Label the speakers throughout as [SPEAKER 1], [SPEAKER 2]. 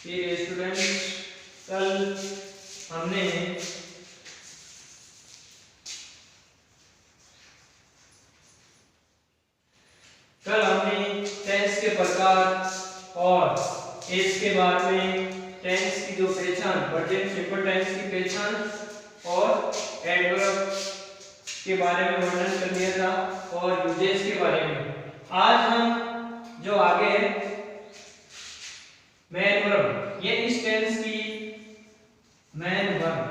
[SPEAKER 1] फिर स्टूडेंट्स कल हमने टेंस के प्रकार और इसके बाद में टेंस की जो पहचान, प्रेजेंट सिंपल टेंस की पहचान और एडवर्ब के बारे में वर्णन कर दिया था और यूजेस के बारे में। आज हम जो आगे मेन वर्ब, ये इस टेंस की मेन वर्ब,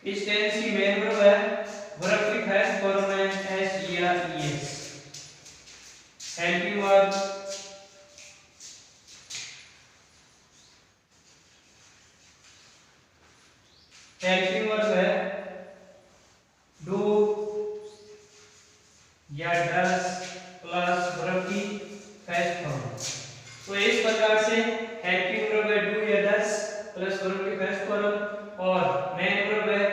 [SPEAKER 1] इस टेंस की मेन वर्ब है। वर्ब की फर्स्ट फॉर्म है एस या ES. Helping verb, helping verb है डू या डस प्लस वर्ब की फर्स्ट फॉर्म। तो इस प्रकार से हेल्पिंग वर्ब है डू या डस प्लस वर्ब की फर्स्ट फॉर्म और मेन वर्ब है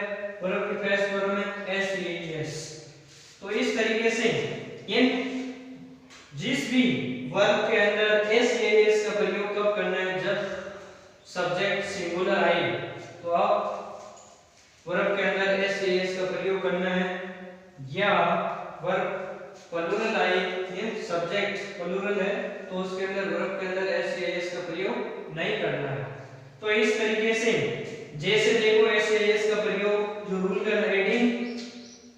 [SPEAKER 1] वर्ब की फर्स्ट फॉर्म है एस या ईएस। तो इस तरीके से इन जिस भी वर्ब के अंदर एस या ईएस का प्रयोग कब करना है, जब सब्जेक्ट सिंगुलर आए तो आप वर्ब के अंदर एस या ईएस का प्रयोग करना है, या वर्ब प्लूरल आए, ये सब्जेक्ट प्लूरल है तो उसके अंदर वर्ब के अंदर एस या ईएस का प्रयोग नहीं करना है। तो इस तरीके से जैसे देखो एस या ईएस का प्रयोग जो रूल कर हेडिंग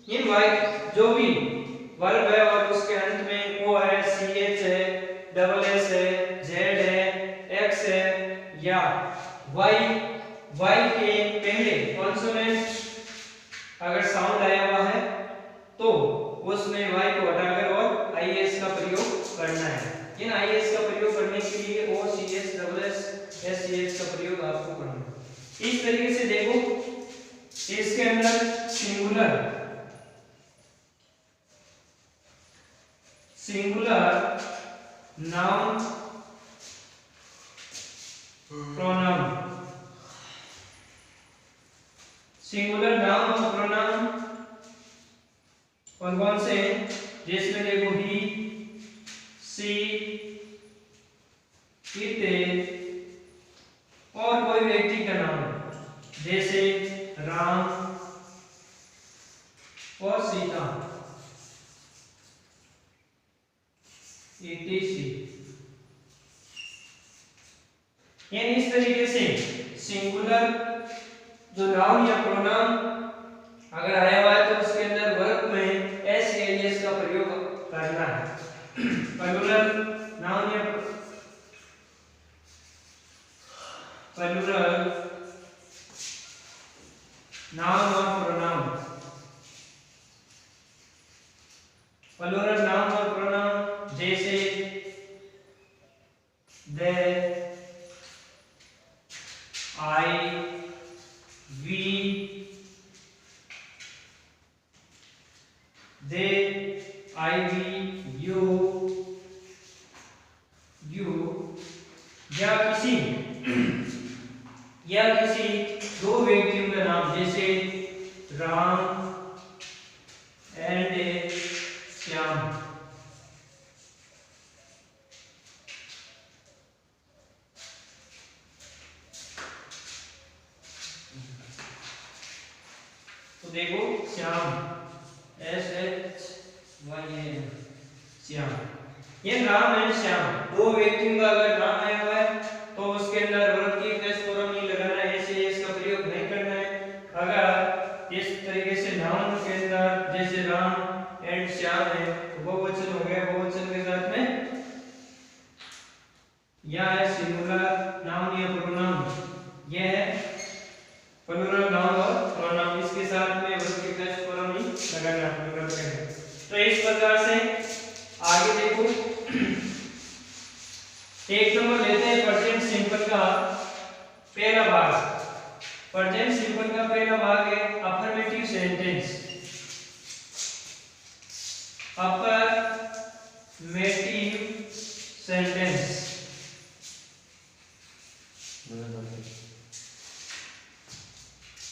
[SPEAKER 1] इन वाई जो भी वर्ब है और उसके अंत में ओ है, सी एच है, डबल एस है, जेड है, एक्स है या वाई, वाई के पहले कॉन्सोनेंट अगर साउंड आया हुआ है तो उसमें वाई को हटाकर और आईएस का प्रयोग करना है। इन आईएस का प्रयोग करने के लिए O C H double S S C H का प्रयोग आपको करना है। इस तरीके से देखो इसके अंदर singular noun pronoun, singular noun और प्रोनाउन कौन कौन से हैं, जिसमें देखो ही, सी, इट और कोई व्यक्ति का नाम जैसे राम और सीता, यानी इस तरीके से सिंगुलर जो नाउन या प्रोनाउन अगर आया हुआ है तो उसके अंदर वर्ब में एस या ईएस का प्रयोग करना है। प्लूरल नाउन या प्लूरल नाउन और प्रोनाउन, प्लूरल नाउन और प्रोनाउन जैसे they, I, we, they, I, we, you या किसी दो व्यक्तियों का नाम जैसे राम एंड श्याम। तो देखो श्याम, एस एच वाई ए श्याम, ये राम एंड श्याम दो व्यक्तियों का अगर नाम आया हुआ है तो उसके अंदर वर्ब की फर्स्ट फॉर्म नहीं लगाना है, ऐसे इसका प्रयोग नहीं करना है। अगर इस तरीके से नाउन के अंदर जैसे राम एंड श्याम है तो बहुवचन हो गया, बहुवचन के साथ में या है सिंगुलर नाउन या प्रोनाउन, यह है प्लूरल नाउन और प्रोनाउन, इसके साथ में वर्ब की फर्स्ट फॉर्म नहीं लगाना है। तो इस प्रकार से आगे देखो एक नंबर लेते हैं प्रेजेंट सिंपल का पहला भाग। प्रेजेंट सिंपल का पहला भाग है affirmative sentence. Affirmative sentence,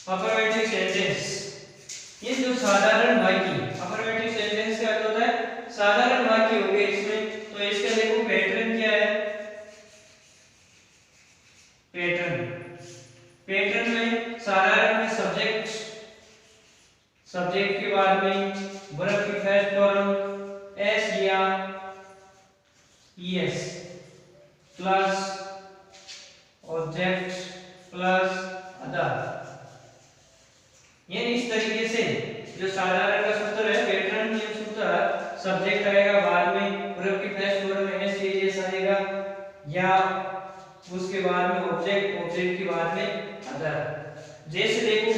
[SPEAKER 1] affirmative sentence ये जो साधारण वाक्य, अफर्मेटिव सेंटेंस का अर्थ होता है साधारण वाक्य हो गए इसमें। तो इसका देखो पैटर्न क्या है, पैटर्न में साधारण में सब्जेक्ट के बाद में वर्ब की फर्स्ट फॉर्म एस या ES plus object plus other. ये इस तरीके से जो साधारण का सूत्र है, पैटर्न नियम सूत्र, सब्जेक्ट आएगा बाद में, वर्ब की फर्स्ट फॉर्म में एस या ईएस आएगा, या उसके बाद में ऑब्जेक्ट के बाद में अदर। जैसे देखो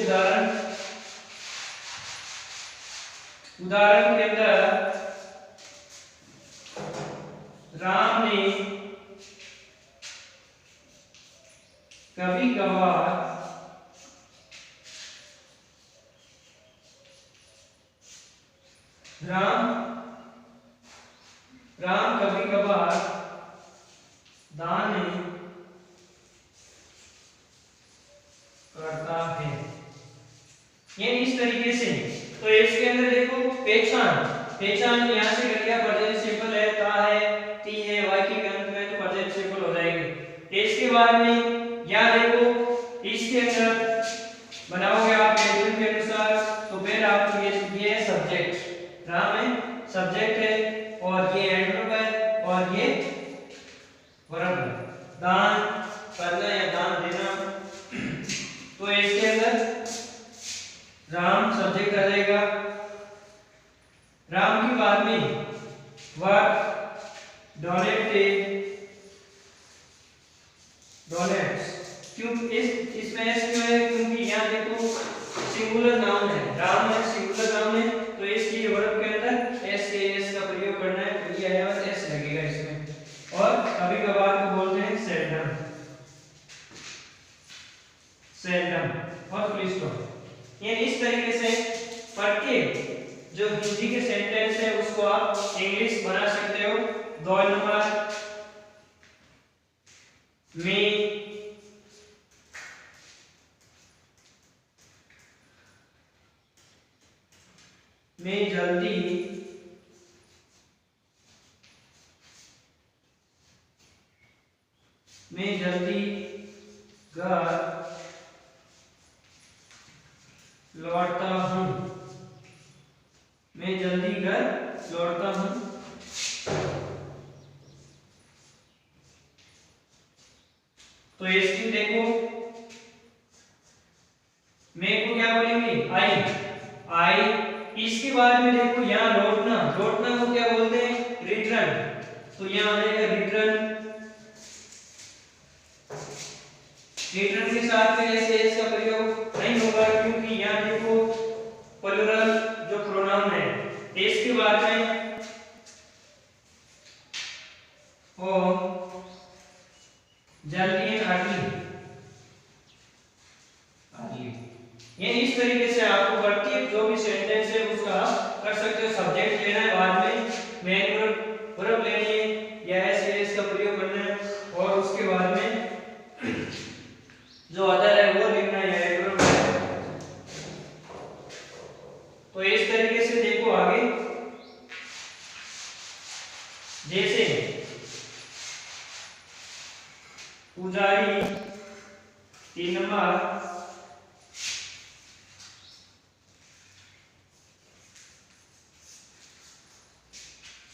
[SPEAKER 1] उदाहरण के अंदर राम ने कभी कभार राम कभी कभार दान करता है। ये इस तरीके से। तो इसके अंदर देखो पहचान यहाँ से कर लिया, प्रेजेंट सिंपल है, ता है, ती है, वाक्य के अंत में तो प्रेजेंट सिंपल हो जाएगी। इसके बाद में यहाँ देखो इसके अंदर बनाओगे आप पैटर्न के अनुसार, तो फिर आपको ये सब्जेक्ट राम है, सब्जेक्ट है, और ये एडवर्ब है, और ये वर्ब है, दान करना या दान देना। तो इसके अंदर राम सब्जेक्ट आ जाएगा, राम के बाद में वर्ब डोनेट्स। क्यों इसमें एस क्यों है? क्योंकि यहाँ देखो सिंगुलर नाउन है, राम है, सिंगुलर नाउन है, तो इसलिए वर्ब के अंदर एस या एस का प्रयोग करना है, तो ये आया एस लगेगा इसमें। और कभी कभार को बोलते हैं सेल्डम और फुल स्टॉप। ये इस तरीके से पढ़ के जो हिंदी के सेंटेंस है उसको आप इंग्लिश बना सकते हो। 2 नंबर मैं जल्दी घर लौटता हूँ। मैं जल्दी घर लौटता हूँ। तो इसकी देखो मैं को क्या बोलेंगे? आई। इसके बाद में देखो यहाँ लौटना को क्या बोलते हैं? रिटर्न। तो यहाँ आ जाएगा रिटर्न के साथ में ऐसे एस का प्रयोग नहीं होगा, क्योंकि यहाँ देखो प्लूरल जो प्रोनाउन है, इसके बाद में ओ जल्दी अर्ली। ये इस तरीके से आपको प्रत्येक जो भी सेंटेंस है उसका कर सकते हो। सब्जेक्ट लेना है, बाद में मेन वर्ब लेनी है या एस का प्रयोग करना है, और उसके बाद में जो अदर है वो लिखना है। तो इस तरीके से देखो आगे, जैसे पुजारी 3 नंबर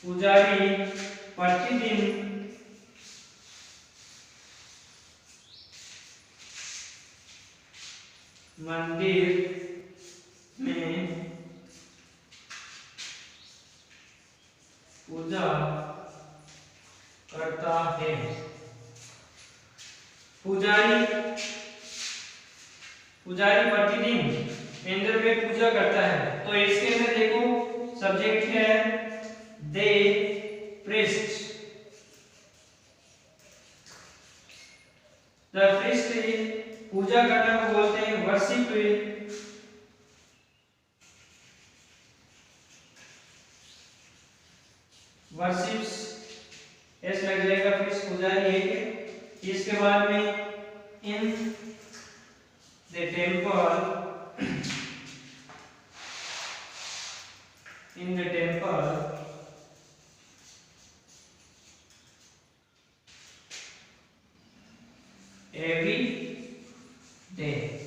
[SPEAKER 1] पुजारी प्रतिदिन मंदिर में पूजा करता है। पुजारी प्रतिदिन मंदिर में पूजा करता है। तो इसके अंदर देखो सब्जेक्ट है दे प्रीस्ट। द प्रीस्ट पूजा करना को बोलते हैं वर्शिप। वर्शिप्स एस लग जाएगा, फिर पुजारी है के। इसके बाद में in the temple every day,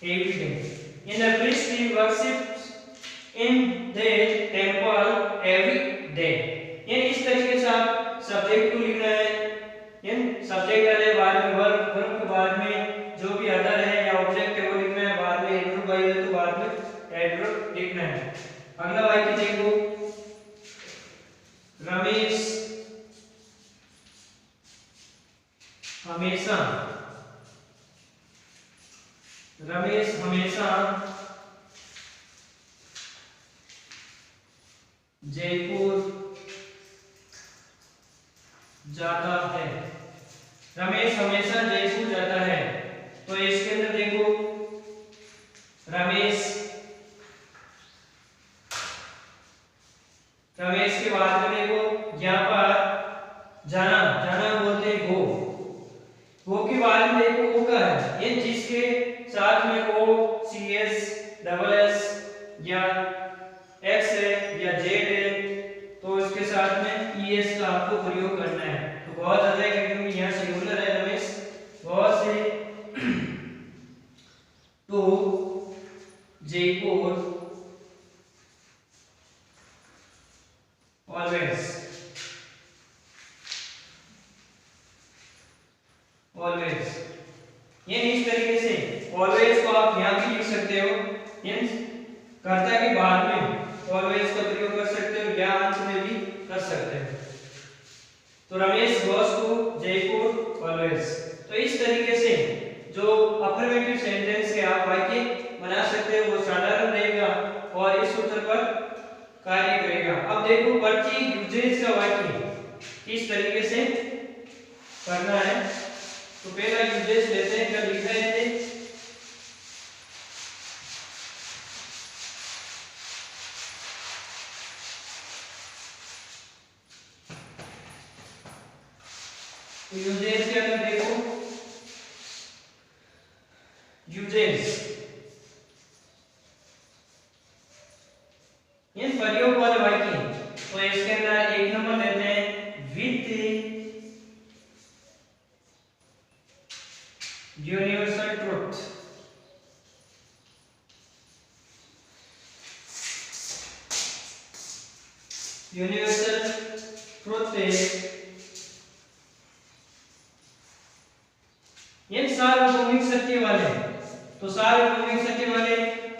[SPEAKER 1] every day. In the priest he worships in the temple every day. ये इस तरीके से आप सब्जेक्ट को लिखना है। ये सब्जेक्ट है, बाद में वर्ब, वर्ब के बाद में जो भी अदर है या ऑब्जेक्ट है वो लिखना है, बाद में एडवर्ब आई है तो बाद में एडवर्ब लिखना है। अगला वाक्य देखो, रमेश हमेशा जयपुर जाता है। रमेश हमेशा जयपुर जाता है, तो इसके अंदर देखो रमेश के बाद में देखो यहाँ पर जाना बोलते हैं गो के बाद में देखो ओ का है, ये जिसके साथ में ओ सी एस डबल एस या एक्स है या जेड है तो इसके साथ में ई एस का आपको प्रयोग करना है। तो बहुत ज्यादा है क्योंकि यहाँ सिंगुलर है रमेश, बहुत से तो जयपुर ऑलवेज ये इस तरीके से ऑलवेज को आप यहाँ भी लिख सकते हो, कर्ता के बाद में ऑलवेज का प्रयोग कर सकते हो या अंत में भी कर सकते हो। तो Ramesh goes to Jaipur always. तो इस तरीके से जो अफर्मेटिव सेंटेंस के आप वाक्य बना सकते हो वो साधारण रहेगा और इस सूत्र पर कार्य करेगा। अब देखो प्रतीक यूजेज का वाक्य इस तरीके से करना है। तो पहला यूजेज लेते हैं, क्या लिख रहे थे, तो यूजेज के अंदर देखो यूजेज ये प्रयोग वाले वाक्य, तो इसके अंदर एक नंबर लेते हैं with universal truth. Universal truth ये सार्वभौमिक सत्य वाले, तो सार्वभौमिक सत्य वाले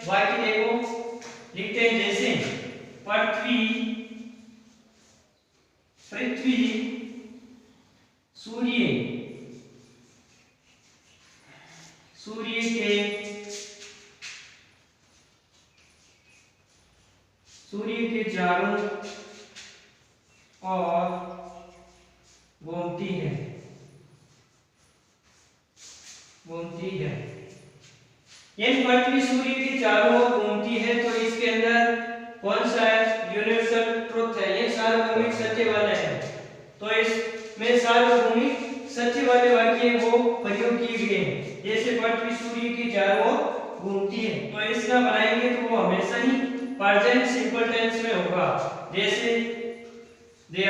[SPEAKER 1] वाक्य देखो लिखते हैं जैसे पृथ्वी सूर्य के चारों ओर घूमती है। ये पृथ्वी सूर्य के चारों ओर घूमती है, तो इसके अंदर कौन सा है, यूनिवर्सल ट्रुथ है, ये सार्वभौमिक सत्य वाला है। तो इसमें सार्वभौमिक सत्य वाले वाक्य वो प्रयोग किए गए हैं, जैसे पृथ्वी सूर्य के चारों ओर घूमती है, तो इसका बनाएंगे तो वो हमेशा ही प्रेजेंट सिंपल टेंस में होगा। जैसे the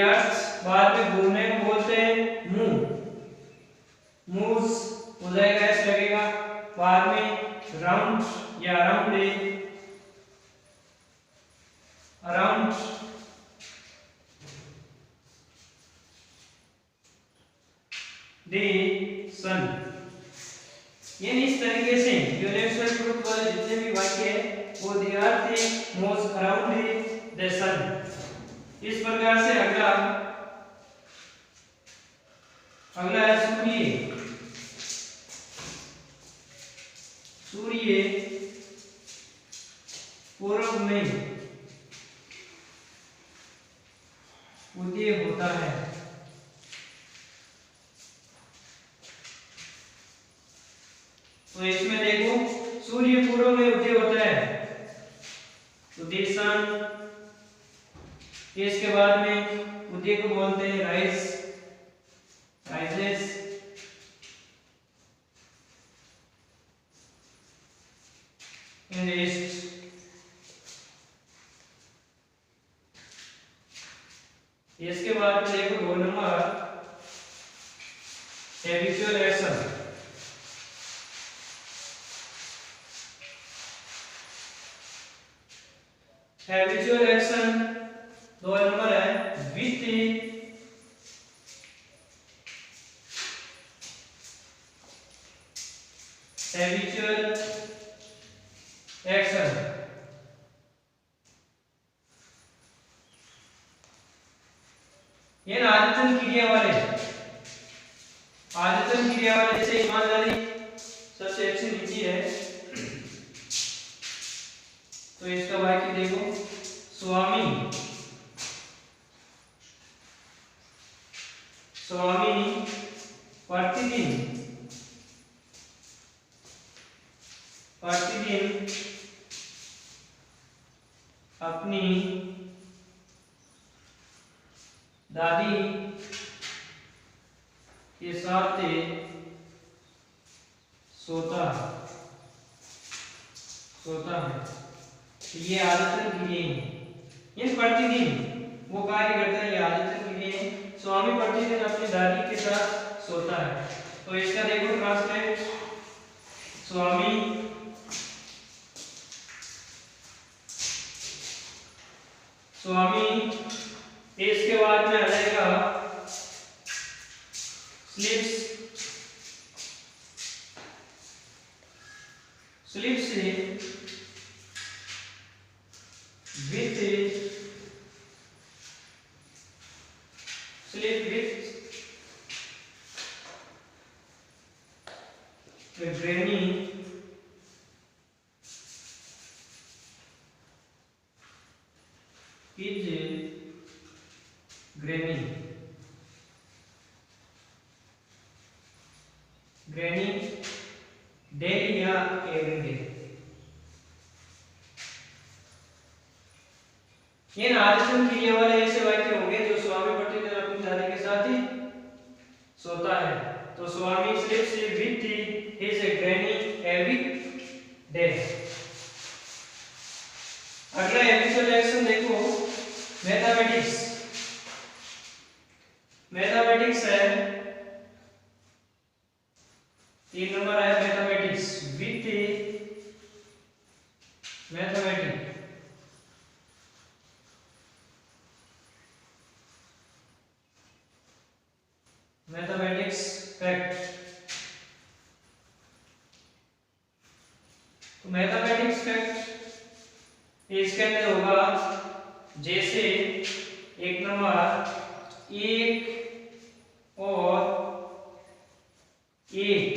[SPEAKER 1] earth बाद में घूमने को बोलते हैं moves हो जाएगा, ऐसा लगेगा। बाद में राउंड या अराउंड the sun। ये इस तरीके से यूनिवर्सल ट्रुथ वाले जितने भी वाक्य है वो the earth moves around the sun। इस प्रकार से अगला है सूर्य पूर्व में उदय होता है। तो इसमें देखो सूर्य पूर्व में उदय होता है, तो the sun, इसके बाद में उदय को बोलते हैं राइजेस। इसके बाद देखो 2 number habitual action. Habitual action 2 number है विथ हैबिचुअल एक्शन। ये ना आदतन क्रिया वाले जैसे ईमानदारी सबसे अच्छी नीति है, तो इसका वाक्य देखो, स्वामी प्रतिदिन अपनी दादी के साथ सोता है। तो ये आदतन क्रिया है, ये प्रतिदिन वो कार्य करता है, ये आदतन क्रिया है। स्वामी प्रतिदिन अपनी दादी के साथ सोता है। तो इसका देखो ट्रांसलेट, स्वामी इसके बाद में आ जाएगा स्लिप्स विथ ग्रैनी डेली या एवरीडे। ये ना आदतन क्रिया वाले ऐसे वाक्य होंगे जो स्वामी प्रतिदिन अपनी दादी के साथ ही सोता है। तो Swami sleeps with his granny every day. अगला हैबिचुअल एक्शन देखो, मैथमेटिक्स है 3 नंबर है मैथमेटिक्स विथ मैथमेटिक्स फैक्ट। तो मैथमेटिक्स फैक्ट इसके अंदर होगा, जैसे 1 नंबर 1 और 1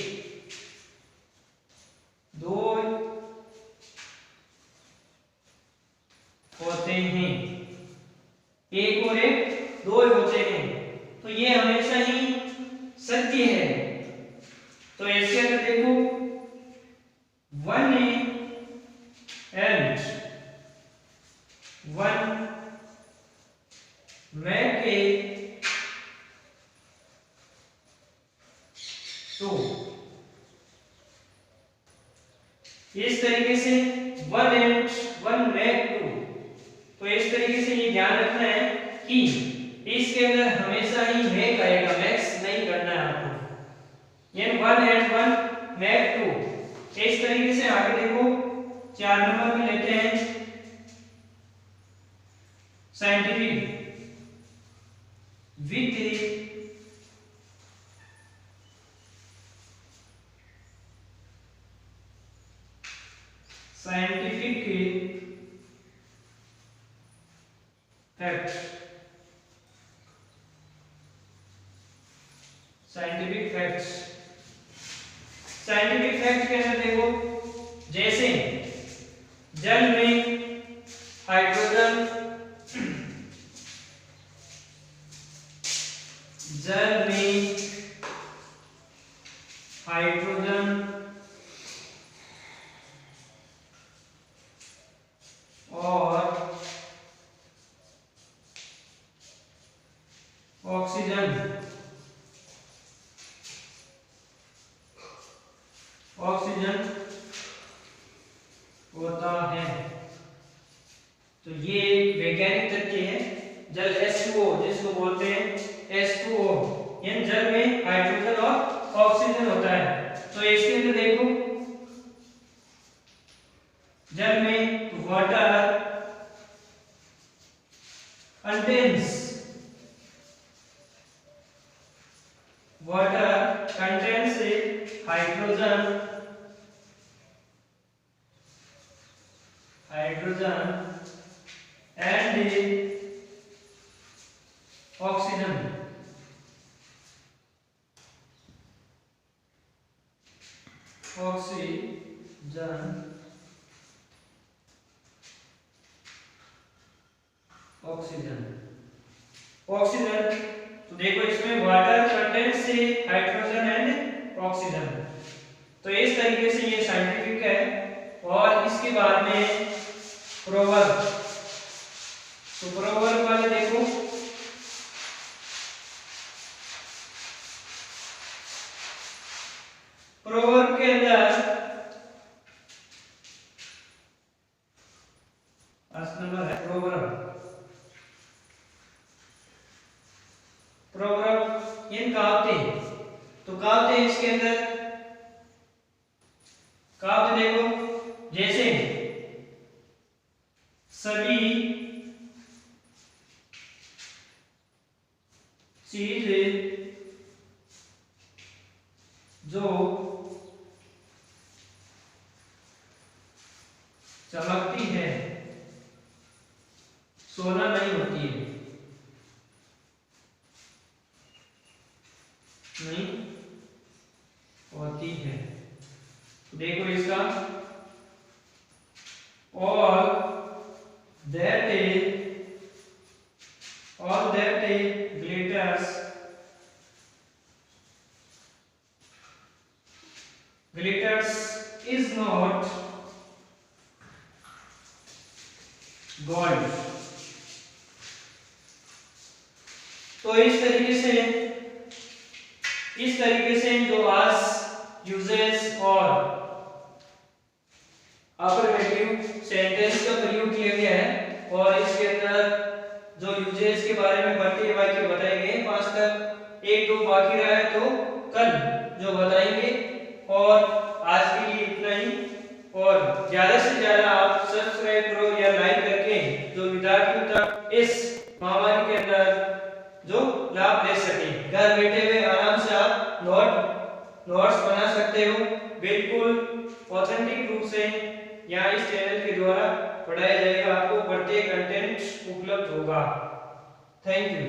[SPEAKER 1] 2 होते हैं, 1 और 1 2 होते हैं, तो ये हमेशा ही सत्य है। तो इसके अंदर देखो 1 and 1 make a 2। इस तरीके से 1 and 1 make 2। तो इस तरीके से ये ध्यान रखना है कि इसके अंदर हमेशा ही मेक आएगा, मैक्स नहीं करना है आपको। ये 1 and 1 make 2। इस तरीके से आगे देखो 4 नंबर में लेते हैं scientific with scientific facts. Scientific fact के अंदर देखो, जैसे जल में हाइड्रोजन और ऑक्सीजन होता है। तो ये वैज्ञानिक तथ्य है। जल H2O जिसको बोलते हैं H2O, इन जल में हाइड्रोजन और water contains hydrogen and oxygen. Oxygen तो देखो इसमें water contains hydrogen and oxygen. तो इस तरीके से ये साइंटिफिक है। और इसके बाद में प्रोवर्ब, तो प्रोवर्ब वाले देखो, प्रोवर्ब के अंदर नंबर है प्रोवर्ब इन कहावतें। तो कहावतें इसके अंदर कहावतें देखो, जैसे सभी चीज जो चमकती है सोना नहीं होती है, नहीं होती है। देखो इसका, all that glitters is not gold। तो इस तरीके से जो आज यूजेस और अफर्मेटिव सेंटेंस का प्रयोग किया गया है। और इसके अंदर जो यूजेस के बारे में बढ़ते वाक्य बताए गए 5 तक, 1-2 बाकी रहा है तो कल जो बताएंगे। और आज के लिए इतना ही। और ज्यादा से ज्यादा आप सब्सक्राइब करो या लाइक करके जो विद्यार्थियों तक इस महामारी के अंदर जो लाभ ले सके, घर बैठे हुए आराम से आप नोट्स बना सकते हो। बिल्कुल ऑथेंटिक रूप से यहाँ इस चैनल के द्वारा पढ़ाया जाएगा, आपको प्रत्येक कंटेंट उपलब्ध होगा। Thank you.